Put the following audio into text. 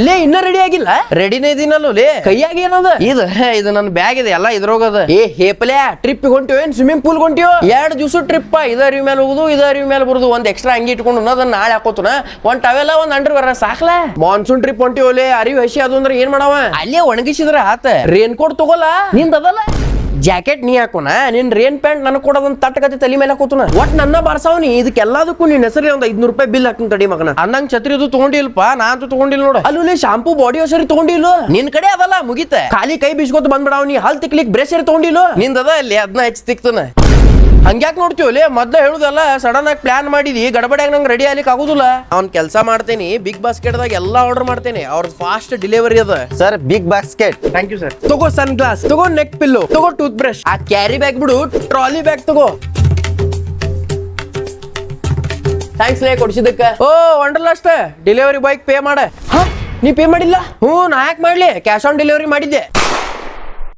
ಇಲ್ಲೇ ಇನ್ನ ರೆಡಿ ಆಗಿಲ್ಲ. ರೆಡಿನೇ ಇದೀನಲ್ಲ ಲೇ. ಕೈಯಾಗ ಏನದ ಇದು ನನ್ನ ಬ್ಯಾಗ್ ಇದೆ ಎಲ್ಲ ಇದ್ರೋಗದ. ಏ ಹೇಪಲ್ಯಾ ಟ್ರಿಪ್ ಹೊಂಟಿವ್ ಏನ್ ಸ್ವಿಮ್ಮಿಂಗ್ ಪೂಲ್ ಹೊಂಟಿವ್? 2 ದಿವಸ ಟ್ರಿಪ್. ಇದ ಅರಿವಿ ಮೇಲೆ ಹೋಗುದು, ಇದ ಅರಿವಿ ಮೇಲೆ ಬರುದು. ಒಂದ್ ಎಕ್ಸ್ಟ್ರಾ ಅಂಗಿ ಇಟ್ಕೊಂಡು ಅದನ್ನ ನಾಳೆ ಹಾಕೋತನ. ಒಂದ್ ಟವೆಲ್ಲ ಒಂದ್ ಅಂಡರ್ವೇರ್ ಸಾಕ್ಲ. ಮಾನ್ಸೂನ್ ಟ್ರಿಪ್ ಹೊಂಟಿವಲೆ, ಅರಿವಿ ಹಸಿ ಅದು ಅಂದ್ರೆ ಏನ್ ಮಾಡವ? ಅಲ್ಲೇ ಒಣಗಿಸಿದ್ರ ಆತ. ರೇನ್ ಕೋಟ್ ತಗೋಲ್ಲ ನಿಂದದಲ್ಲ. ಜಾಕೆಟ್ ನೀ ಹಾಕೋಣ, ನಿನ್ ರೇನ್ ಪ್ಯಾಂಟ್ ನನಗ್ ಕೊಡೋದನ್ನ ತಟ್ಟಕತಿ ತಲೆ ಮೇಲೆ ಹಾಕೋತನ. ಒಟ್ ನನ್ನ ಬಾರ್ಸಾವ್ನಿ ಇದಕ್ಕೆಲ್ಲದಕ್ಕೂ ನಿನ್ ಹೆಸರಿ ಒಂದ್ 500 ರೂಪಾಯಿ ಬಿಲ್ ಹಾಕ್ತೀನಿ ತಡಿ ಮಗನ. ಅನ್ನಂಗ್ ಛತ್ರಿದು ತಗೊಂಡಿಲ್ಪ, ನಾನಂತೂ ತಗೊಂಡಿಲ್ಲ ನೋಡು. ಅಲ್ಲಿ ಶಾಂಪೂ ಬಾಡಿ ವಾಷರ್ ತಗೊಂಡಿಲ್ಲ. ನಿನ್ ಕಡೆ ಅದಲ್ಲ ಮುಗಿತ. ಖಾಲಿ ಕೈ ಬಿಸ್ಕೊತ ಬಂದ್ಬಿಡಾವ್. ನೀ ಹಲ್ ತಿಕ್ಲಿಕ್ ಬ್ರೇಸ್ ತಗೊಂಡಿಲ್ಲ. ನಿಂದದ ಅಲ್ಲಿ ಅದನ್ನ ಹೆಚ್ಚು ತಿಕ್ತನ. ಹಂಗ್ಯಾಕ್ ನೋಡ್ತೀವಲ್ಲಿ? ಮೊದ್ಲ ಹೇಳುದಲ್ಲ, ಸಡನ್ ಆಗಿ ಪ್ಲಾನ್ ಮಾಡಿದಿ, ಗಡಬಡಿಯಾಗ ನಂಗೆ ರೆಡಿ ಆಗ್ಲಿಕ್ಕೆ ಆಗುದಿಲ್ಲ. ಅವ್ನ್ ಕೆಲಸ ಮಾಡ್ತೇನಿ, ಬಿಗ್ ಬಾಸ್ಕೆಟ್ದಾಗ ಎಲ್ಲಾ ಆರ್ಡರ್ ಮಾಡ್ತೇನೆ. ಅವ್ರ ಫಾಸ್ಟ್ ಡೆಲಿವರಿ ಅದ sir. BigBasket. Thank you sir. ತಗೋ ಸನ್ ಗ್ಲಾಸ್, ತಗೋ ನೆಕ್ ಪಿಲ್ಲು, ತಗೋ ಟೂತ್ ಬ್ರಷ್. ಆ ಕ್ಯಾರಿ ಬ್ಯಾಗ್ ಬಿಡು, ಟ್ರಾಲಿ ಬ್ಯಾಗ್ ತಗೋ. ಥ್ಯಾಂಕ್ಸ್ ಲೇ ಕೊಡ್ಸಿದ್ದಕ್ಕ. ಓ ವಂಡರ್ಲ ಅಷ್ಟ ಡೆಲಿವರಿ ಬಾಯ್ ಪೇ ಮಾಡ. ನೀ ಪೇ ಮಾಡಿಲ್ಲ? ಹ್ಞೂ ನಾ ಯಾಕೆ ಮಾಡ್ಲಿ? ಕ್ಯಾಶ್ ಆನ್ ಡೆಲಿವರಿ ಮಾಡಿದ್ದೆ.